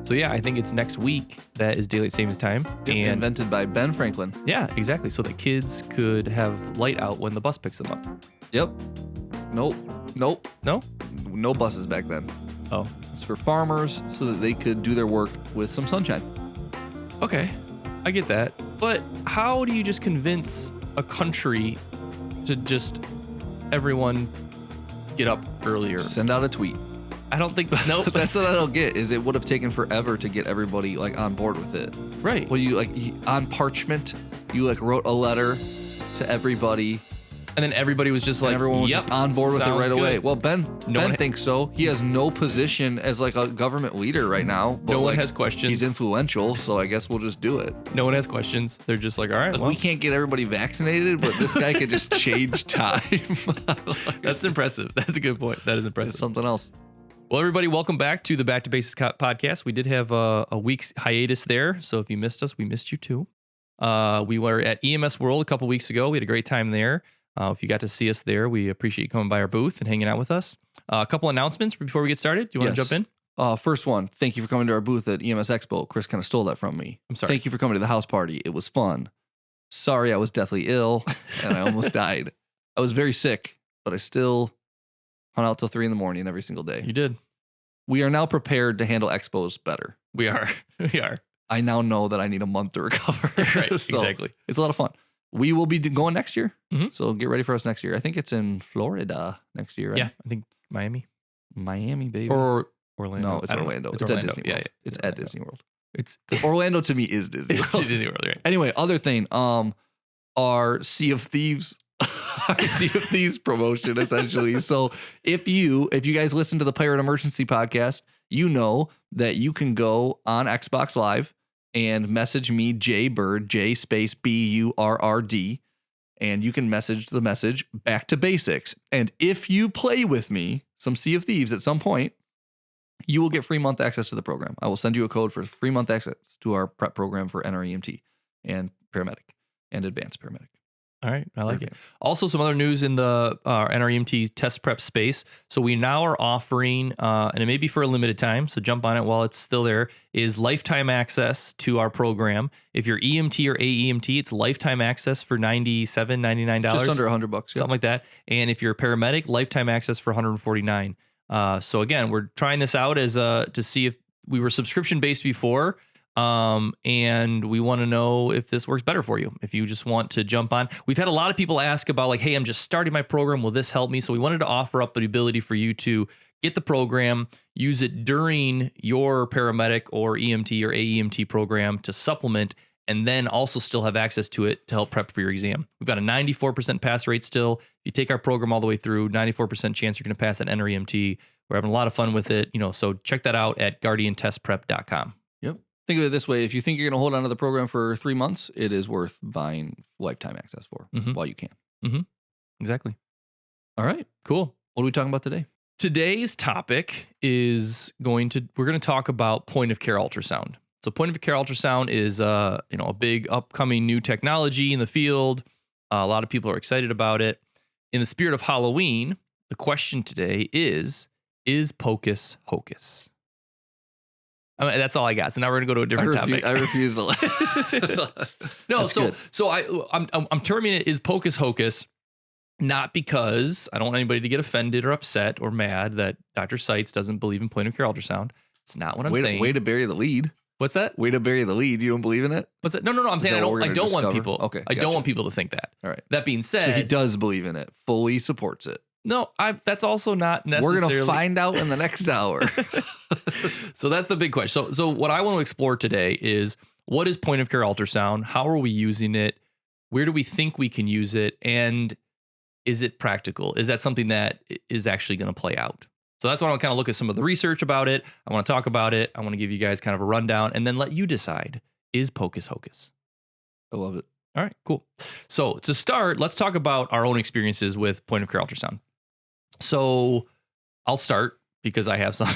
So yeah, I think it's next week that is daylight savings time. Yep, And invented by Ben Franklin. yeah, exactly. So that kids could have light out when the bus picks them up. Yep. Nope. No? No buses back then. Oh, It's for farmers so that they could do their work with some sunshine. okay. I get that. But how do you just convince a country to just everyone get up earlier? Send out a tweet. I don't think, nope. That's what I don't get. Is it would have taken forever to get everybody like on board with it. right. Well, on parchment, you like wrote a letter to everybody. And then everybody was just And like, everyone was yep, just on board with it sounds right good. away. Well, Ben one- thinks so. He has no position as like a government leader right now. But No one like, has questions. He's influential, so I guess we'll just do it. No one has questions. They're just like, all right, Like, well, we can't get everybody vaccinated, but this guy could just change time. that's impressive. That's a good point. That is It's impressive. something else. Well, everybody, welcome back to the Back to Basics podcast. We did have a week's hiatus there, so if you missed us, we missed you too. We were at EMS World a couple weeks ago. We had a great time there. If you got to see us there, we appreciate you coming by our booth and hanging out with us. A couple announcements before we get started. Do you want to Yes. jump in? First one, thank you for coming to our booth at EMS Expo. Chris kind of stole that from me. I'm sorry. Thank you for coming to the house party. It was fun. Sorry, I was deathly ill and I almost died. I was very sick, but I still hung out till 3 a.m. every single day. You did. We are now prepared to handle expos better. We are. We are. I now know that I need a month to recover. Right. So, Exactly. It's a lot of fun. We will be going next year. Mhm. So get ready for us next year. I think it's in Florida next year, right? Yeah, I think Miami Miami, baby. or Orlando. No, it's I don't know. Orlando. It's It's Orlando. at Disney Yeah, World. yeah. It's at Orlando. Disney World. It's Orlando to me is Disney it's World. Disney World, right? Anyway, other thing, our Sea of Thieves, our Sea of Thieves promotion essentially. So if you guys listen to the Pirate Emergency podcast, you know that you can go on Xbox Live and message me Jaybird, J space BURRD, and you can message the message Back to Basics. And if you play with me some Sea of Thieves at some point, you will get free month access to the program. I will send you a code for free month access to our prep program for NREMT and paramedic and advanced paramedic. All right, I like it. Advanced. Also, some other news in the NREMT test prep space. So we now are offering, and it may be for a limited time, so jump on it while it's still there, is lifetime access to our program. If you're EMT or AEMT, it's lifetime access for $97, $99. Just under $100. Yeah. Something like that. And if you're a paramedic, lifetime access for $149. So again, we're trying this out as to see if we were subscription based before. And we want to know if this works better for you. If you just want to jump on, we've had a lot of people ask about like, hey, I'm just starting my program. Will this help me? So we wanted to offer up the ability for you to get the program, use it during your paramedic or EMT or AEMT program to supplement, and then also still have access to it to help prep for your exam. We've got a 94% pass rate still. If you take our program all the way through, 94% chance you're going to pass that NREMT. We're having a lot of fun with it, so check that out at guardiantestprep.com. Yep. Think of it this way. If you think you're going to hold on to the program for 3 months, it is worth buying lifetime access for while you can. Exactly. All right. Cool. What are we talking about today? Today's topic is we're going to talk about point of care ultrasound. So point of care ultrasound is a big upcoming new technology in the field. A lot of people are excited about it. In the spirit of Halloween, the question today is Pocus Hocus? I mean, that's all I got. So now we're gonna go to a different topic. I refuse to. No, That's so good. I'm terming it is Pocus Hocus, not because I don't want anybody to get offended or upset or mad that Dr. Seitz doesn't believe in point of care ultrasound. It's not what I'm saying. Way to bury the lead. What's that? Way to bury the lead. You don't believe in it? What's that? No. I'm saying that what we're I gonna don't want discover? people. Okay, I don't gotcha. want people to think that. All right. That being So he said, does believe in it. Fully supports it. no, that's also not necessarily. We're going to find out in the next hour. So that's the big question. So what I want to explore today is what is point of care ultrasound? How are we using it? Where do we think we can use it? And is it practical? Is that something that is actually going to play out? So that's why I want to kind of look at some of the research about it. I want to talk about it. I want to give you guys kind of a rundown and then let you decide, is Pocus Hocus? I love it. All right, cool. So to start, let's talk about our own experiences with point of care ultrasound. So I'll start because I have some.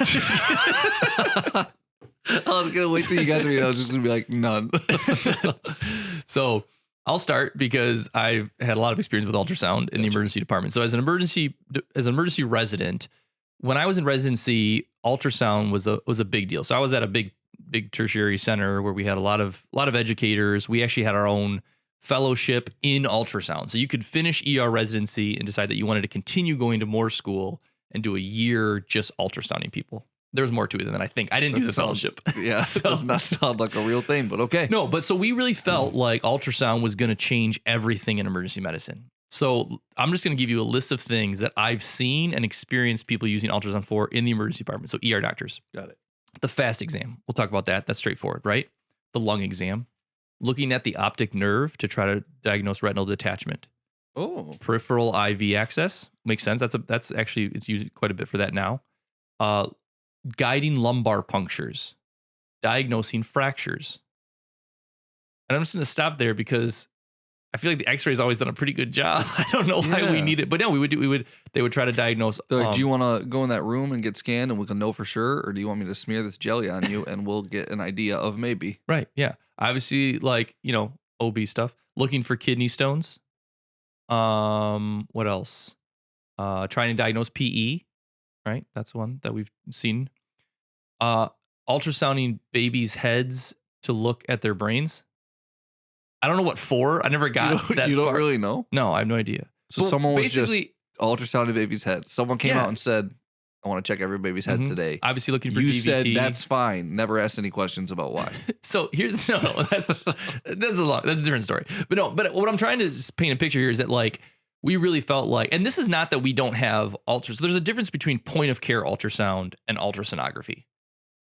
Just kidding. I was going to wait till you got to me and I was just going to be like, none. So I'll start because I've had a lot of experience with ultrasound in the emergency department. So as an emergency resident, when I was in residency, ultrasound was a big deal. So I was at a big tertiary center where we had a lot of educators. We actually had our own fellowship in ultrasound. So you could finish ER residency and decide that you wanted to continue going to more school and do a year just ultrasounding people. There's more to it than that, I think. I didn't do the fellowship. Yeah, so, it does not sound like a real thing, but okay. No, but so we really felt like ultrasound was going to change everything in emergency medicine. So I'm just going to give you a list of things that I've seen and experienced people using ultrasound for in the emergency department. So ER doctors. Got it. The FAST exam. We'll talk about that. That's straightforward, right? The lung exam. Looking at the optic nerve to try to diagnose retinal detachment. Oh. Peripheral IV access. Makes sense. That's actually, it's used quite a bit for that now. Guiding lumbar punctures. Diagnosing fractures. And I'm just going to stop there because I feel like the X-ray has always done a pretty good job. I don't know why we need it, but no, they would try to diagnose. They're like, do you want to go in that room and get scanned and we can know for sure? Or do you want me to smear this jelly on you and we'll get an idea of maybe? Right. Yeah. Obviously, like, OB stuff, looking for kidney stones. What else? Trying to diagnose PE, right? That's one that we've seen. Ultrasounding babies' heads to look at their brains. I don't know what for. I never got that You don't far. really know? No, I have no idea. So someone was just basically ultrasounding a baby's head. Someone came out and said, I want to check every baby's head today. obviously looking for You DVT. said that's fine. Never asked any questions about why. So here's that's a different story. But what I'm trying to just paint a picture here is that like we really felt like, and this is not that we don't have ultrasound. So there's a difference between point of care ultrasound and ultrasonography.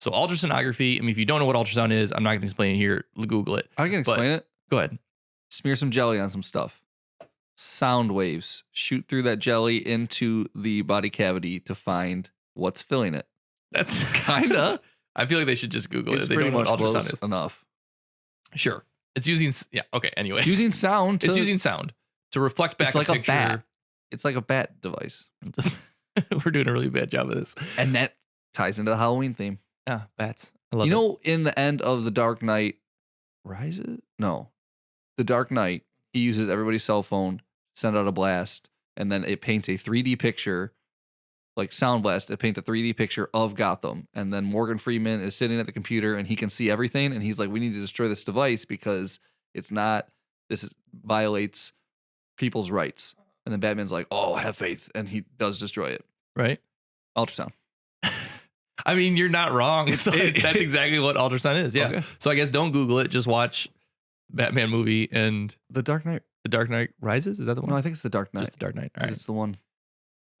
So ultrasonography, I mean, if you don't know what ultrasound is, I'm not going to explain it here. Google it. I can explain it. Go ahead. Smear some jelly on some stuff. Sound waves shoot through that jelly into the body cavity to find what's filling it. That's kind of. I feel like they should just Google it. It's They pretty don't know much what ultrasound close is. enough. Sure. It's using, okay, anyway. It's using sound. It's using sound to reflect back It's like a a picture. bat. It's like a bat device. We're doing a really bad job of this. And that ties into the Halloween theme. Ah, bats. I love You it. know, in the end of The Dark Knight Rises? No. The Dark Knight, he uses everybody's cell phone, send out a blast, and then it paints a 3D picture, like Sound Blast. It paints a 3D picture of Gotham. And then Morgan Freeman is sitting at the computer and he can see everything. And he's like, we need to destroy this device because violates people's rights. And then Batman's like, oh, have faith. And he does destroy it. Right? Ultrasound. I mean, you're not wrong. It's like- That's exactly what ultrasound is. Yeah. Okay. So I guess don't Google it. Just watch Batman movie and The Dark Knight. The Dark Knight Rises. Is that the one? No, I think it's The Dark Knight. Just The Dark Knight. All right. It's the one.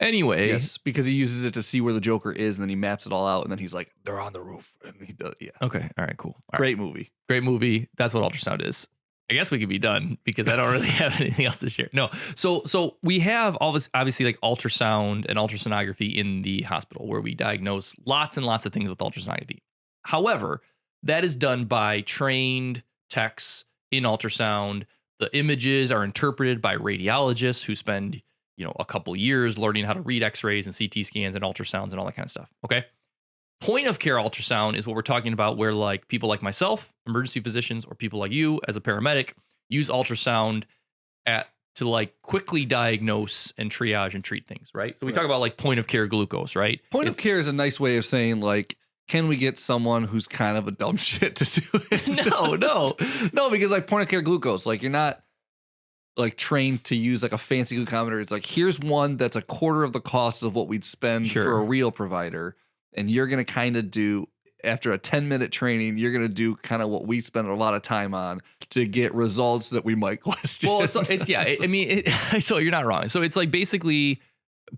Anyway. Yes, because he uses it to see where the Joker is, and then he maps it all out, and then he's like, "They're on the roof," and he does. Yeah, Okay. All right. Cool. All right. great movie. Great movie. That's what ultrasound is. I guess we could be done because I don't really have anything else to share. No. So we have all this, obviously, like ultrasound and ultrasonography in the hospital where we diagnose lots and lots of things with ultrasonography. However, that is done by trained techs in ultrasound. The images are interpreted by radiologists who spend, a couple years learning how to read x-rays and CT scans and ultrasounds and all that kind of stuff. Okay. Point of care ultrasound is what we're talking about, where like people like myself, emergency physicians, or people like you as a paramedic use ultrasound to like quickly diagnose and triage and treat things. Right. So we talk about like point of care glucose, right? Point of care is a nice way of saying like, can we get someone who's kind of a dumb shit to do it? No, because like point of care glucose, like you're not like trained to use like a fancy glucometer. It's like, here's one that's a quarter of the cost of what we'd spend for a real provider. And you're going to kind of do, after a 10-minute training, you're going to do kind of what we spend a lot of time on to get results that we might question. Well, so you're not wrong. So it's like basically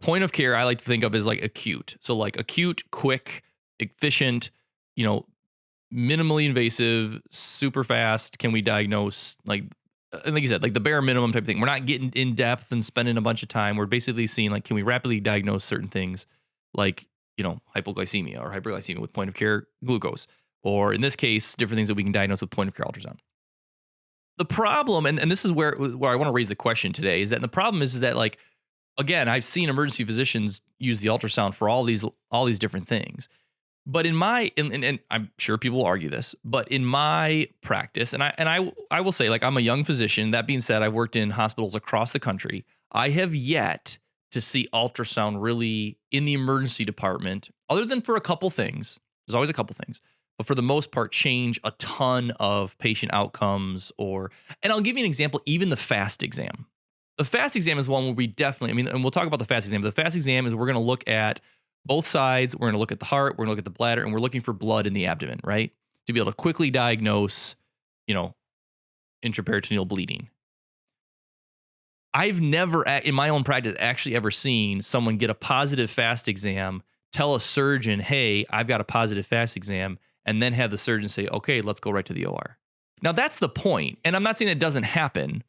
point of care I like to think of as like acute. So like acute, quick, efficient, minimally invasive, super fast. Can we diagnose like you said, like the bare minimum type of thing? We're not getting in depth and spending a bunch of time. We're basically seeing like, can we rapidly diagnose certain things like, hypoglycemia or hyperglycemia with point of care glucose, or in this case, different things that we can diagnose with point of care ultrasound. The problem, and this is where I want to raise the question today, is that the problem is that like, again, I've seen emergency physicians use the ultrasound for all these different things. But in my, and I'm sure people will argue this, but in my practice, and I will say, like, I'm a young physician. That being said, I've worked in hospitals across the country. I have yet to see ultrasound really in the emergency department, other than for a couple things. There's always a couple things, but for the most part, change a ton of patient outcomes. And I'll give you an example, even the FAST exam. The FAST exam is one where we definitely, and we'll talk about the FAST exam. The FAST exam is we're going to look at both sides. We're going to look at the heart. We're going to look at the bladder, and we're looking for blood in the abdomen, right? To be able to quickly diagnose, intraperitoneal bleeding. I've never, in my own practice, actually ever seen someone get a positive FAST exam, tell a surgeon, hey, I've got a positive FAST exam, and then have the surgeon say, okay, let's go right to the OR. Now, that's the point. And I'm not saying that doesn't happen,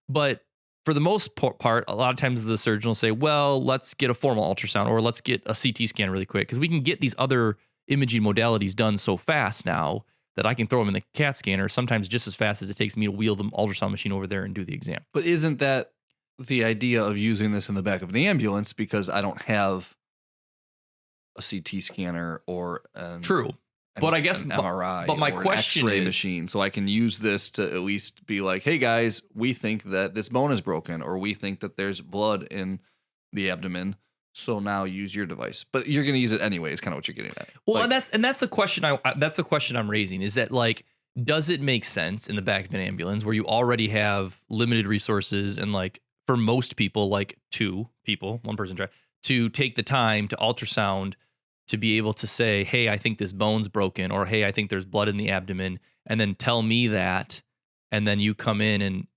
but for the most part, a lot of times the surgeon will say, well, let's get a formal ultrasound or let's get a CT scan really quick because we can get these other imaging modalities done so fast now that I can throw them in the CAT scanner sometimes just as fast as it takes me to wheel the ultrasound machine over there and do the exam. But isn't that the idea of using this in the back of an ambulance because I don't have a CT scanner or True. But I guess an MRI but my or question an X-ray is, machine, so I can use this to at least be like, hey guys, we think that this bone is broken, or we think that there's blood in the abdomen. So now use your device, but you're going to use it anyway. Is kind of what you're getting at. Well, and that's the question. That's the question I'm raising. Is that like, does it make sense in the back of an ambulance where you already have limited resources and like for most people, like one person to take the time to ultrasound to be able to say, hey, I think this bone's broken, or hey, I think there's blood in the abdomen, and then tell me that, and then you come in and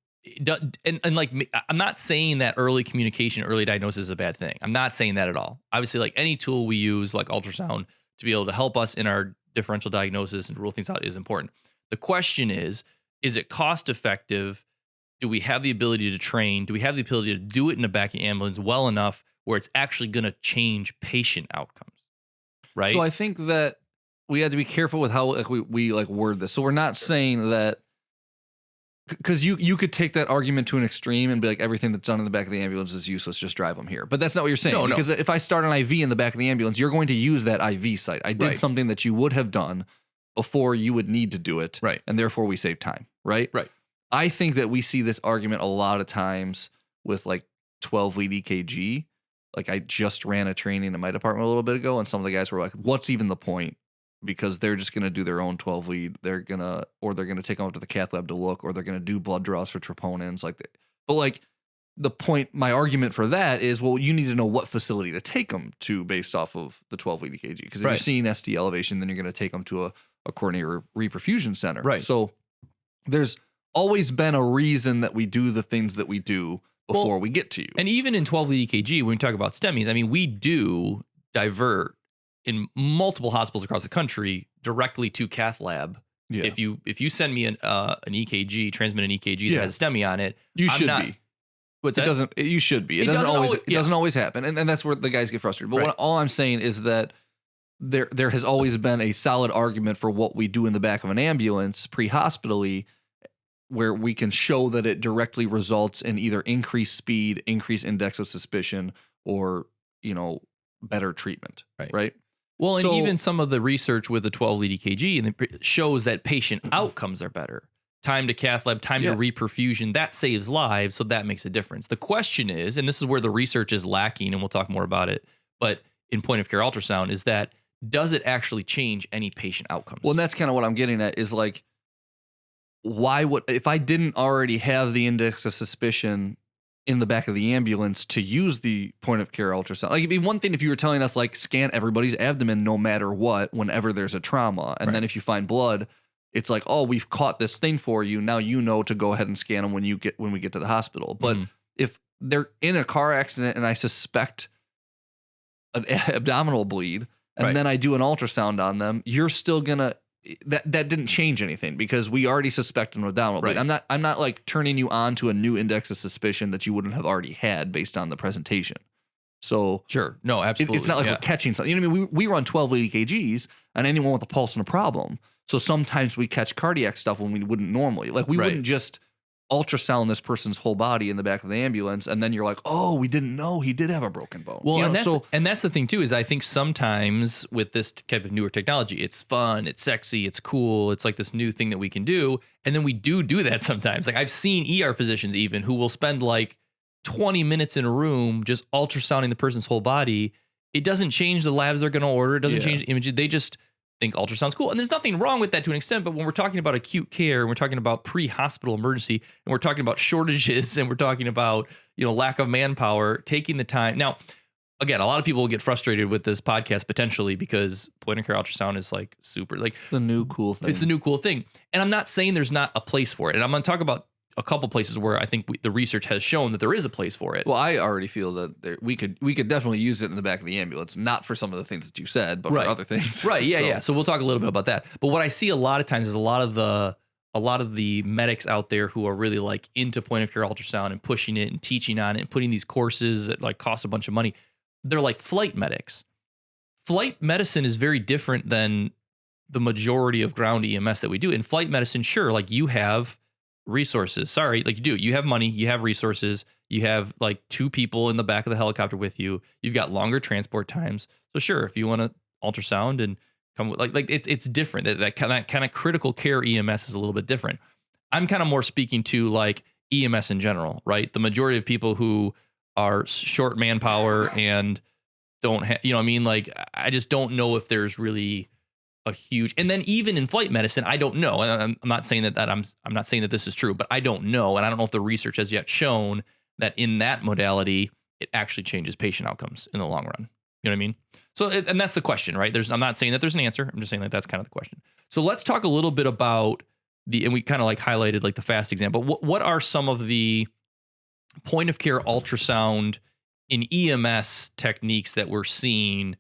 like, I'm not saying that early communication, early diagnosis is a bad thing. I'm not saying that at all. Obviously, like any tool we use, like ultrasound, to be able to help us in our differential diagnosis and rule things out is important. The question is it cost effective? Do we have the ability to train? Do we have the ability to do it in the back of the ambulance well enough where it's actually going to change patient outcomes? Right. So I think that we had to be careful with how like we like word this. So we're not saying that because you could take that argument to an extreme and be like everything that's done in the back of the ambulance is useless. Just drive them here. But that's not what you're saying. No, because if I start an IV in the back of the ambulance, you're going to use that IV site. I did something that you would have done before you would need to do it. Right. And therefore we save time. Right. Right. I think that we see this argument a lot of times with like 12 lead EKG. Like I just ran a training in my department a little bit ago, and some of the guys were like, what's even the point? Because they're just going to do their own 12 lead. They're going to take them up to the cath lab to look, or they're going to do blood draws for troponins. But like the point, my argument for that is, well, you need to know what facility to take them to based off of the 12 lead EKG. Because if you're seeing ST elevation, then you're going to take them to a coronary reperfusion center. Right. So there's always been a reason that we do the things that we do before we get to you. And even in 12 lead EKG, when we talk about STEMIs, I mean, we do divert in multiple hospitals across the country directly to cath lab. Yeah. If you send me an EKG, transmit an EKG that has a STEMI on it, you should be. What's that? You should be. It doesn't always happen. And that's where the guys get frustrated. But all I'm saying is that there has always been a solid argument for what we do in the back of an ambulance pre-hospitally, where we can show that it directly results in either increased speed, increased index of suspicion, or, better treatment. Right. Well, and even some of the research with the 12 lead EKG shows that patient outcomes are better. Time to cath lab, time to reperfusion, that saves lives. So that makes a difference. The question is, and this is where the research is lacking, and we'll talk more about it, but in point of care ultrasound, is that does it actually change any patient outcomes? Well, and that's kind of what I'm getting at is like, why would, if I didn't already have the index of suspicion in the back of the ambulance to use the point of care ultrasound, like it'd be one thing if you were telling us like scan everybody's abdomen no matter what, whenever there's a trauma. And then if you find blood, it's like, oh, we've caught this thing for you. Now, to go ahead and scan them when we get to the hospital. But if they're in a car accident and I suspect an abdominal bleed and then I do an ultrasound on them, you're still going to, that didn't change anything because we already suspect an abdominal bleed. I'm not like turning you on to a new index of suspicion that you wouldn't have already had based on the presentation. So sure. No, absolutely. It's not like we're catching something. You know what I mean? We run 12 lead EKGs on anyone with a pulse and a problem. So sometimes we catch cardiac stuff when we wouldn't normally. Like we wouldn't just ultrasound this person's whole body in the back of the ambulance, and then you're like, oh, we didn't know he did have a broken bone. Well, and that's the thing too, is I think sometimes with this type of newer technology, it's fun, it's sexy, it's cool, it's like this new thing that we can do, and then we do that sometimes. Like I've seen ER physicians even who will spend like 20 minutes in a room just ultrasounding the person's whole body. It doesn't change the labs they're going to order. It doesn't change the images. They just think ultrasound's cool. And there's nothing wrong with that to an extent. But when we're talking about acute care, and we're talking about pre-hospital emergency, and we're talking about shortages, and we're talking about, lack of manpower, taking the time. Now, again, a lot of people will get frustrated with this podcast potentially because point of care ultrasound is like super, like the new cool thing. It's the new cool thing. And I'm not saying there's not a place for it. And I'm going to talk about a couple places where I think the research has shown that there is a place for it. Well, I already feel that we could definitely use it in the back of the ambulance, not for some of the things that you said, but for other things. Right. Yeah. Yeah. So we'll talk a little bit about that. But what I see a lot of times is a lot of the medics out there who are really like into point of care ultrasound and pushing it and teaching on it and putting these courses that like cost a bunch of money. They're like flight medics. Flight medicine is very different than the majority of ground EMS that we do. In flight medicine, sure, like you have resources. Sorry, like you have money, you have resources, you have like 2 people in the back of the helicopter with you. You've got longer transport times. So sure, if you want to ultrasound and come with, like it's different. That kind of critical care EMS is a little bit different. I'm kind of more speaking to like EMS in general, right? The majority of people who are short manpower and don't have, what I mean? Like, I just don't know if there's really a huge, and then even in flight medicine, I don't know. And I'm not saying that I'm not saying that this is true, but I don't know. And I don't know if the research has yet shown that in that modality, it actually changes patient outcomes in the long run. You know what I mean? So, and that's the question, right? I'm not saying that there's an answer. I'm just saying that that's kind of the question. So let's talk a little bit about and we kind of like highlighted like the fast example. What are some of the point of care ultrasound in EMS techniques that we're seeing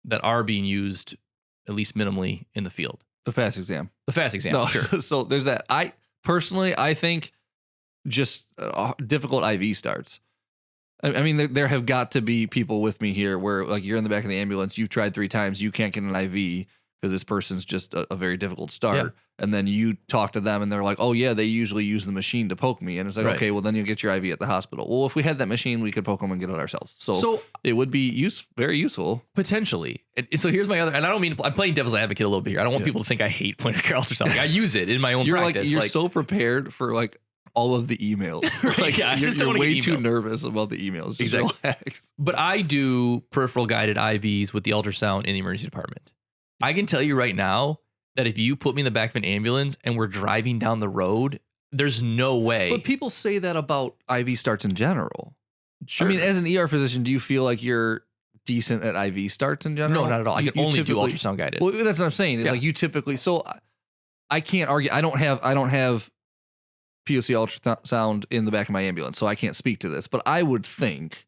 that are being used at least minimally in the field? The fast exam. The fast exam. No, sure. So there's that. I think just difficult IV starts. I mean, there have got to be people with me here where like you're in the back of the ambulance, you've tried 3 times, you can't get an IV because this person's just a very difficult start. Yeah. And then you talk to them and they're like, oh yeah, they usually use the machine to poke me. And it's like, okay, well then you'll get your IV at the hospital. Well, if we had that machine, we could poke them and get it ourselves. So it would be very useful. Potentially. So here's my other, and I don't mean, I'm playing devil's advocate a little bit here. I don't want people to think I hate point of care ultrasound. Like, I use it in my own practice. You're so prepared for like all of the emails. Right, like, yeah, I just don't want to way get too nervous about the emails. Just exactly. Relax. But I do peripheral guided IVs with the ultrasound in the emergency department. I can tell you right now that if you put me in the back of an ambulance and we're driving down the road, there's no way. But people say that about IV starts in general. Sure. I mean, as an ER physician, do you feel like you're decent at IV starts in general? No, not at all. I can only do ultrasound guided. Well, that's what I'm saying. It's like you typically. So I can't argue. I don't have POC ultrasound in the back of my ambulance, so I can't speak to this. But I would think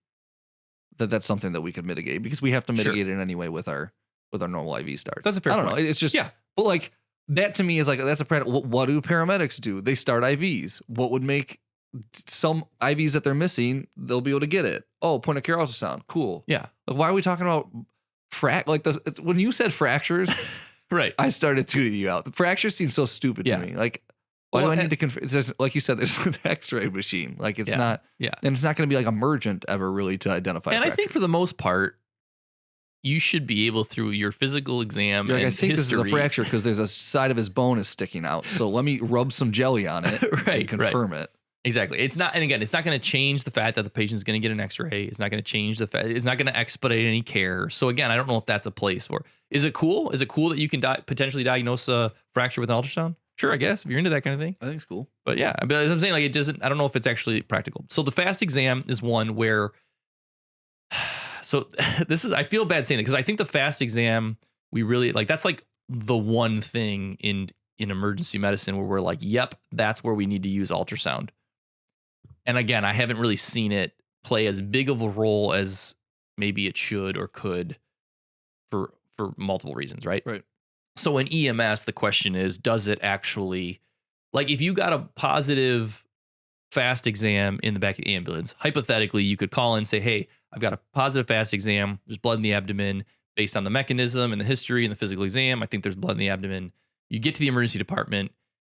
that that's something that we could mitigate because we have to mitigate it in any way with our normal IV starts. That's a fair point. I don't know. It's just But like that to me is like that's a practical. What do paramedics do? They start IVs. What would make some IVs that they're missing? They'll be able to get it. Oh, point of care ultrasound. Cool. Yeah. Like, why are we talking about when you said fractures? Right. I started tuning you out. The fractures seem so stupid to me. Like, why do I need to confirm? Like you said, there's an X-ray machine. Like it's not. Yeah. And it's not going to be like emergent ever really to identify. And I think for the most part, you should be able through your physical exam. Like, and I think history, this is a fracture because there's a side of his bone is sticking out. So let me rub some jelly on it and confirm it. Exactly. It's not, and again, it's not going to change the fact that the patient's going to get an X-ray. It's not going to change the fact. It's not going to expedite any care. So again, I don't know if that's a place for. Is it cool? Is it cool that you can potentially diagnose a fracture with an ultrasound? Sure, I guess if you're into that kind of thing. I think it's cool. But yeah, but as I'm saying, like it doesn't. I don't know if it's actually practical. So the fast exam is one where. So this is, I feel bad saying it because I think the fast exam, we really like, that's like the one thing in emergency medicine where we're like, yep, that's where we need to use ultrasound. And again, I haven't really seen it play as big of a role as maybe it should or could for multiple reasons, right? Right. So in EMS, the question is, does it actually, like if you got a positive fast exam in the back of the ambulance, hypothetically, you could call in and say, hey, I've got a positive fast exam. There's blood in the abdomen based on the mechanism and the history and the physical exam. I think there's blood in the abdomen. You get to the emergency department.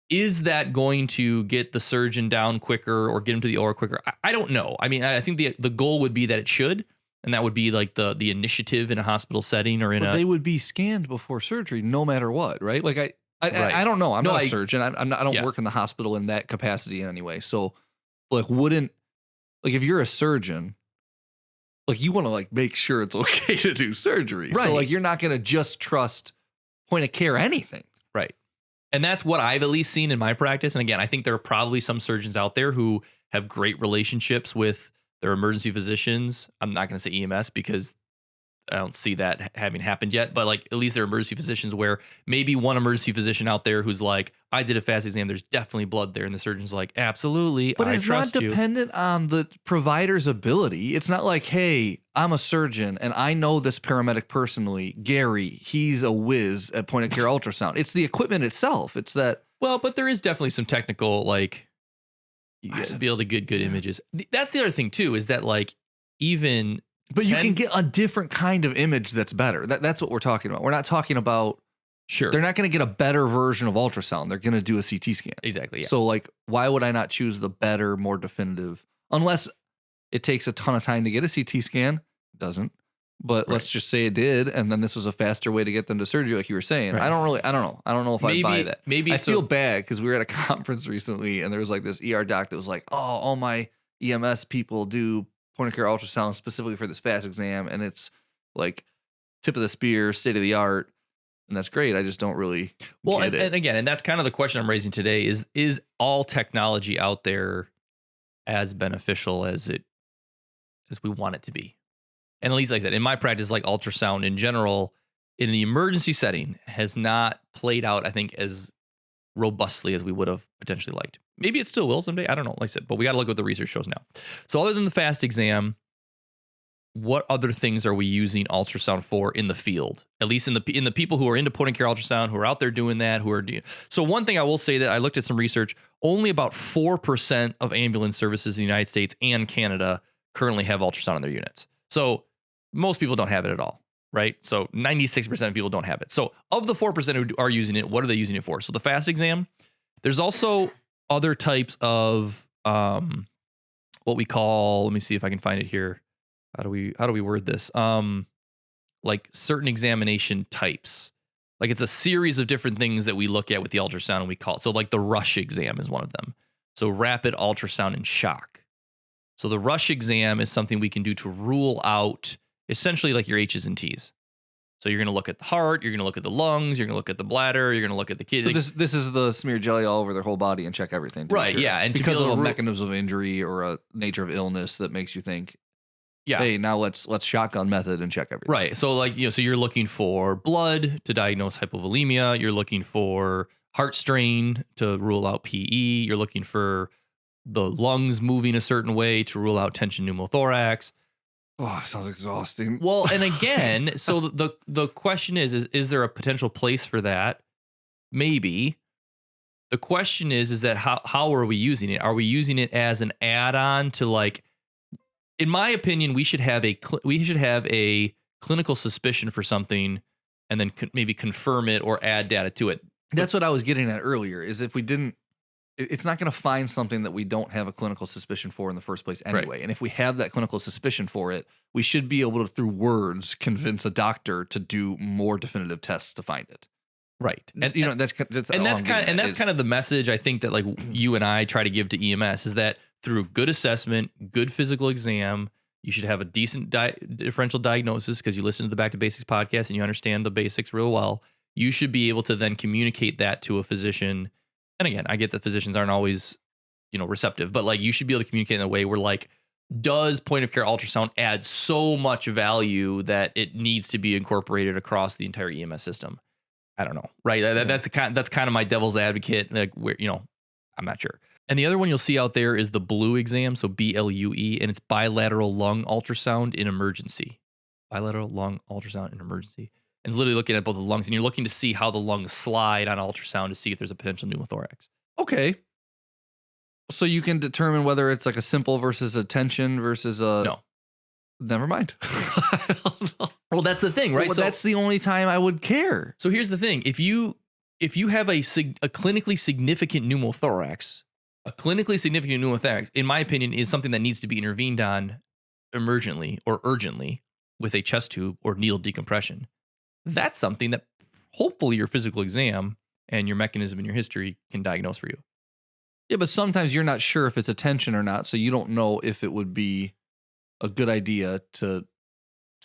Is that going to get the surgeon down quicker or get him to the OR quicker? I don't know. I mean, I think the goal would be that it should, and that would be like the initiative in a hospital setting or they would be scanned before surgery, no matter what, right? Like I don't know. I'm not a surgeon. I don't work in the hospital in that capacity in any way. So, like, wouldn't like if you're a surgeon, like you want to like make sure it's okay to do surgery. Right. So like you're not going to just trust point of care anything. Right. And that's what I've at least seen in my practice. And again, I think there are probably some surgeons out there who have great relationships with their emergency physicians. I'm not going to say EMS because I don't see that having happened yet, but like at least there are emergency physicians where maybe one emergency physician out there who's like, I did a fast exam, there's definitely blood there. And the surgeon's like, absolutely. But I it's not trust you. dependent on the provider's ability. It's not like, hey, I'm a surgeon and I know this paramedic personally. Gary, he's a whiz at point of care ultrasound. It's the equipment itself. It's that. Well, but there is definitely some technical, like, you gotta be able to get good images. That's the other thing too, is that like even. But you can get a different kind of image that's better. That's what we're talking about. We're not talking about. Sure. They're not going to get a better version of ultrasound. They're going to do a CT scan. Exactly. Yeah. So like, why would I not choose the better, more definitive? Unless it takes a ton of time to get a CT scan. It doesn't. But let's just say it did, and then this was a faster way to get them to surgery, like you were saying. Right. I don't know. I don't know if I buy that. Maybe I feel bad because we were at a conference recently, and there was like this ER doc that was like, "Oh, all my EMS people do point of care ultrasound specifically for this fast exam, and it's like tip of the spear, state of the art." And that's great. I just don't really get it. And again, and that's kind of the question I'm raising today is all technology out there as beneficial as we want it to be? And at least like I said, in my practice, like ultrasound in general, in the emergency setting has not played out, I think, as robustly as we would have potentially liked. Maybe it still will someday. I don't know. Like I said, but we got to look at what the research shows now. So other than the fast exam, what other things are we using ultrasound for in the field? At least in the people who are into point of care ultrasound, who are out there doing that, who are doing. So one thing I will say that I looked at some research, only about 4% of ambulance services in the United States and Canada currently have ultrasound in their units. So most people don't have it at all, right? So 96% of people don't have it. So of the 4% who are using it, what are they using it for? So the fast exam, there's also other types of what we call, let me see if I can find it here. How do we word this? Like certain examination types. Like it's a series of different things that we look at with the ultrasound and we call it. So like the rush exam is one of them. So rapid ultrasound and shock. So the rush exam is something we can do to rule out essentially like your H's and T's. So you're going to look at the heart, you're going to look at the lungs, you're going to look at the bladder, you're going to look at the kidney. So this is the smear jelly all over their whole body and check everything. Right, sure. yeah. And because of a mechanism of injury or a nature of illness that makes you think, yeah, hey, now let's shotgun method and check everything. Right. So like, so you're looking for blood to diagnose hypovolemia. You're looking for heart strain to rule out PE. You're looking for the lungs moving a certain way to rule out tension pneumothorax. Oh, sounds exhausting. Well, and again, so the question is there a potential place for that? Maybe. The question is that how are we using it? Are we using it as an add-on to like, in my opinion, we should have a clinical suspicion for something and then maybe confirm it or add data to it. That's what I was getting at earlier, is if we didn't, it's not going to find something that we don't have a clinical suspicion for in the first place anyway. Right. And if we have that clinical suspicion for it, we should be able to, through words, convince a doctor to do more definitive tests to find it. Right. And you know, that's kind of the message I think that like you and I try to give to EMS is that through good assessment, good physical exam, you should have a decent differential diagnosis because you listen to the Back to Basics podcast and you understand the basics real well. You should be able to then communicate that to a physician. And again, I get that physicians aren't always, receptive, but like you should be able to communicate in a way where like, does point of care ultrasound add so much value that it needs to be incorporated across the entire EMS system? I don't know. Right. That's kind of my devil's advocate. Like where, I'm not sure. And the other one you'll see out there is the blue exam. So BLUE, and it's bilateral lung ultrasound in emergency. Bilateral lung ultrasound in emergency. And it's literally looking at both the lungs, and you're looking to see how the lungs slide on ultrasound to see if there's a potential pneumothorax. Okay. So you can determine whether it's like a simple versus a tension versus a... No. Never mind. I don't know. Well, that's the thing, right? Well, so that's the only time I would care. So here's the thing. If you have a clinically significant pneumothorax, in my opinion, is something that needs to be intervened on emergently or urgently with a chest tube or needle decompression. That's something that hopefully your physical exam and your mechanism and your history can diagnose for you. Yeah, but sometimes you're not sure if it's a tension or not, so you don't know if it would be a good idea to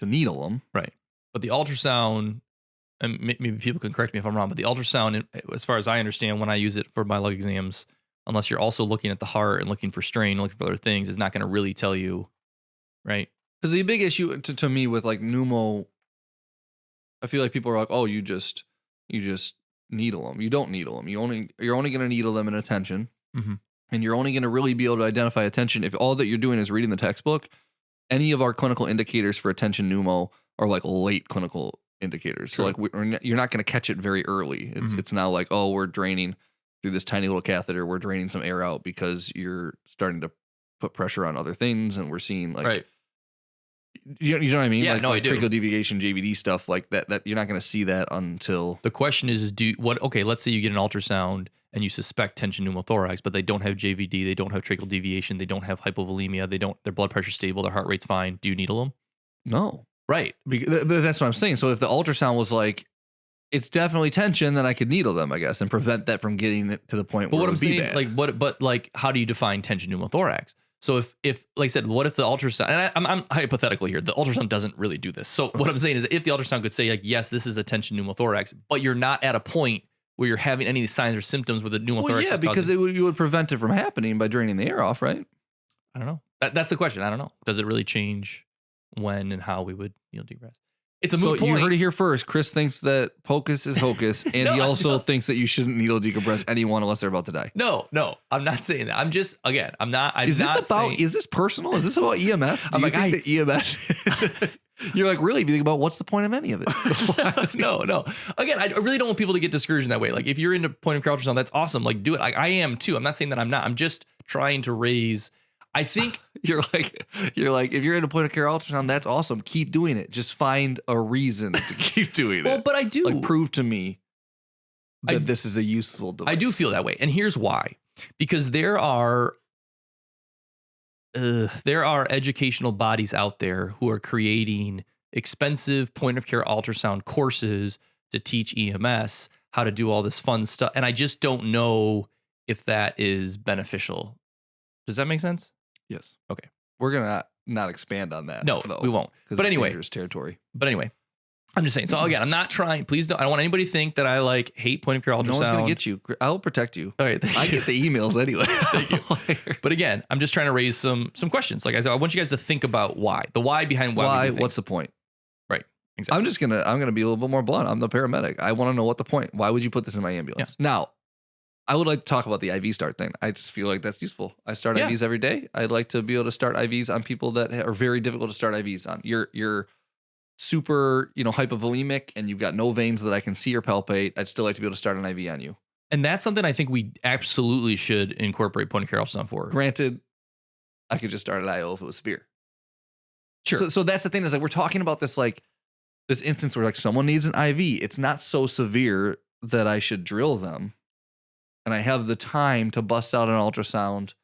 needle them. Right. But the ultrasound, and maybe people can correct me if I'm wrong, but the ultrasound, as far as I understand, when I use it for my lung exams, unless you're also looking at the heart and looking for strain, looking for other things, is not going to really tell you, right? Because the big issue to me with like pneumo, I feel like people are like, oh, you just needle them. You don't needle them. You're only going to needle them in a tension, Mm-hmm. and you're only going to really be able to identify a tension if all that you're doing is reading the textbook. Any of our clinical indicators for a tension pneumo are like late clinical indicators. So like you're not going to catch it very early. It's now like, oh, we're draining through this tiny little catheter. We're draining some air out because you're starting to put pressure on other things, and we're seeing like. Right. You know what I mean? Yeah, like, no, I do. tracheal deviation, JVD stuff like that. That you're not going to see that until the question is, okay, let's say you get an ultrasound and you suspect tension pneumothorax, but they don't have JVD, they don't have tracheal deviation, they don't have hypovolemia, their blood pressure's stable, their heart rate's fine. Do you needle them? no. Right. That's what I'm saying. So if the ultrasound was like, it's definitely tension, then I could needle them, I guess, and prevent that from getting it to the point where But what it I'm would be saying, bad. but how do you define tension pneumothorax? So if like I said, what if the ultrasound, and I'm hypothetical here, the ultrasound doesn't really do this. So what I'm saying is that if the ultrasound could say like, yes, this is a tension pneumothorax, but you're not at a point where you're having any signs or symptoms with a pneumothorax. Well, yeah, because you would prevent it from happening by draining the air off, right? I don't know. That's the question. I don't know. Does it really change when and how we would degress? It's a moot point. You heard it here first. Chris thinks that pocus is hocus, and he also thinks that you shouldn't needle decompress anyone unless they're about to die. No, I'm not saying that. I'm just, again, Is this personal? Is this about EMS? Do you think that EMS? You're like, really? If you think about what's the point of any of it? No. Again, I really don't want people to get discouraged in that way. Like, if you're into point of care ultrasound, that's awesome. Like, do it. I am too. I'm not saying that I'm not. I'm just trying to raise. I think you're like, if you're in a point of care ultrasound, that's awesome. Keep doing it. Just find a reason to keep doing it. Well, but I do. Like, prove to me that this is a useful device. I do feel that way. And here's why. Because there are educational bodies out there who are creating expensive point of care ultrasound courses to teach EMS how to do all this fun stuff. And I just don't know if that is beneficial. Does that make sense? Yes. Okay. We're going to not expand on that. No, though, we won't. But anyway, dangerous territory. But anyway, I'm just saying. So again, I'm not trying. Please don't. I don't want anybody to think that I like hate point of care ultrasound. No one's going to get you. I'll protect you. All right. I get the emails anyway. Thank you. But again, I'm just trying to raise some questions. Like I said, I want you guys to think about why. The why behind why. What's the point? Right. Exactly. I'm gonna be a little bit more blunt. I'm the paramedic. I want to know what the point. Why would you put this in my ambulance? Yeah. Now, I would like to talk about the IV start thing. I just feel like that's useful. I start IVs every day. I'd like to be able to start IVs on people that are very difficult to start IVs on. You're super, hypovolemic and you've got no veins that I can see or palpate. I'd still like to be able to start an IV on you. And that's something I think we absolutely should incorporate point of care ultrasound for. Granted, I could just start an IO if it was severe. Sure. So that's the thing is like we're talking about this instance where like someone needs an IV. It's not so severe that I should drill them. And I have the time to bust out an ultrasound.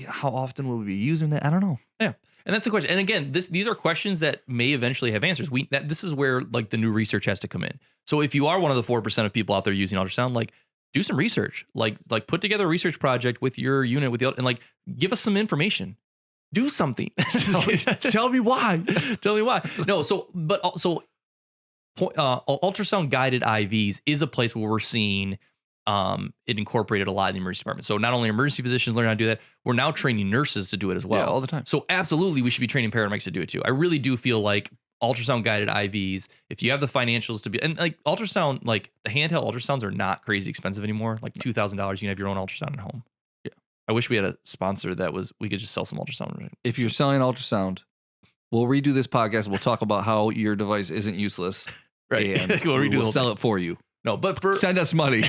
How often will we be using it? I don't know. Yeah. And that's the question. And again, these are questions that may eventually have answers. This is where like the new research has to come in. So if you are one of the 4% of people out there using ultrasound, like do some research, like put together a research project with your unit and like give us some information. Do something. Tell me why. Tell me why. No. So, but also ultrasound guided IVs is a place where we're seeing it incorporated a lot in the emergency department. So not only emergency physicians learn how to do that, we're now training nurses to do it as well. Yeah, all the time. So absolutely, we should be training paramedics to do it too. I really do feel like ultrasound guided IVs, if you have the financials to be, and like ultrasound, like the handheld ultrasounds are not crazy expensive anymore. Like $2,000, you can have your own ultrasound at home. Yeah. I wish we had a sponsor we could just sell some ultrasound. If you're selling ultrasound, we'll redo this podcast. We'll talk about how your device isn't useless. Right. And we'll sell it for you. No, but send us money.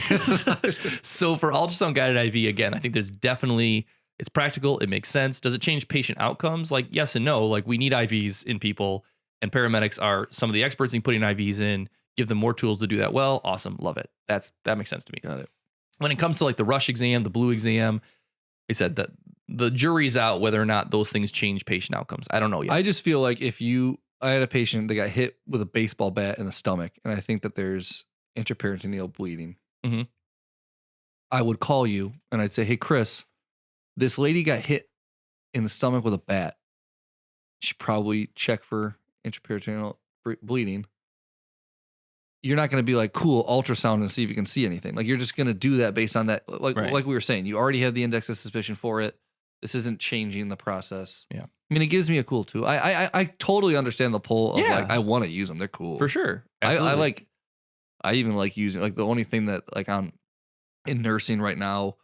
So for ultrasound guided IV, again, I think there's definitely, it's practical. It makes sense. Does it change patient outcomes? Like yes and no. Like we need IVs in people, and paramedics are some of the experts in putting IVs in. Give them more tools to do that well. Awesome, love it. That makes sense to me. Got it. When it comes to like the rush exam, the blue exam, I said that the jury's out whether or not those things change patient outcomes. I don't know yet. I just feel like I had a patient that got hit with a baseball bat in the stomach, and I think that there's intraperitoneal bleeding. Mm-hmm. I would call you and I'd say, hey, Chris, this lady got hit in the stomach with a bat. She probably check for intraperitoneal bleeding. You're not going to be like, cool, ultrasound and see if you can see anything. Like, you're just going to do that based on that. Like we were saying, you already have the index of suspicion for it. This isn't changing the process. Yeah. I mean, it gives me a cool too. I totally understand the pull of like, I want to use them. They're cool. For sure. I even like using, like, the only thing that like in nursing right now,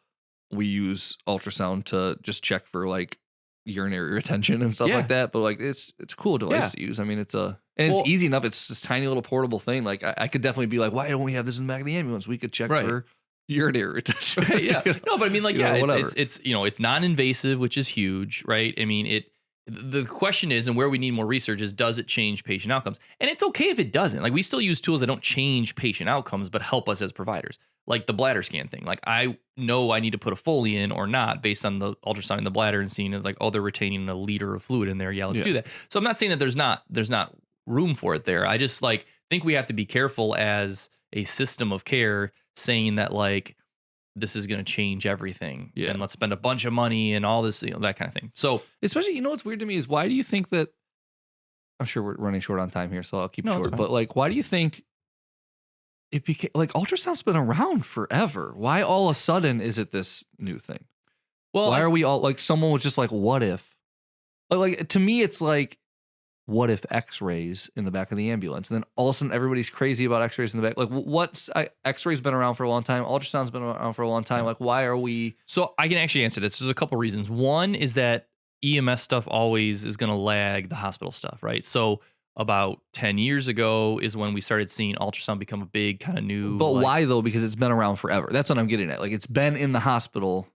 we use ultrasound to just check for like urinary retention and stuff like that. But like, it's a cool device to use. I mean, it's easy enough. It's this tiny little portable thing. Like, I could definitely be like, why don't we have this in the back of the ambulance? We could check for urinary retention. Yeah. No, but I mean, like, whatever. it's non-invasive, which is huge, right? I mean, the question is, and where we need more research is, does it change patient outcomes? And it's okay if it doesn't. Like, we still use tools that don't change patient outcomes, but help us as providers. Like the bladder scan thing. Like, I know I need to put a Foley in or not based on the ultrasound in the bladder and seeing it, like, oh, they're retaining a liter of fluid in there. Yeah, let's do that. So I'm not saying that there's not room for it there. I just like think we have to be careful as a system of care saying that like this is going to change everything and let's spend a bunch of money and all this, that kind of thing. So especially, what's weird to me is, why do you think that, I'm sure we're running short on time here, so I'll keep it short, but like, why do you think it became like, ultrasound's been around forever? Why all of a sudden is it this new thing? Well, why are we all like, someone was just like, what if, like to me, it's like, what if X-rays in the back of the ambulance? And then all of a sudden everybody's crazy about X-rays in the back. Like, X-rays been around for a long time. Ultrasound's been around for a long time. Like, why are we? So I can actually answer this. There's a couple reasons. One is that EMS stuff always is going to lag the hospital stuff, right? So about 10 years ago is when we started seeing ultrasound become a big kind of new. But why though? Because it's been around forever. That's what I'm getting at. Like, it's been in the hospital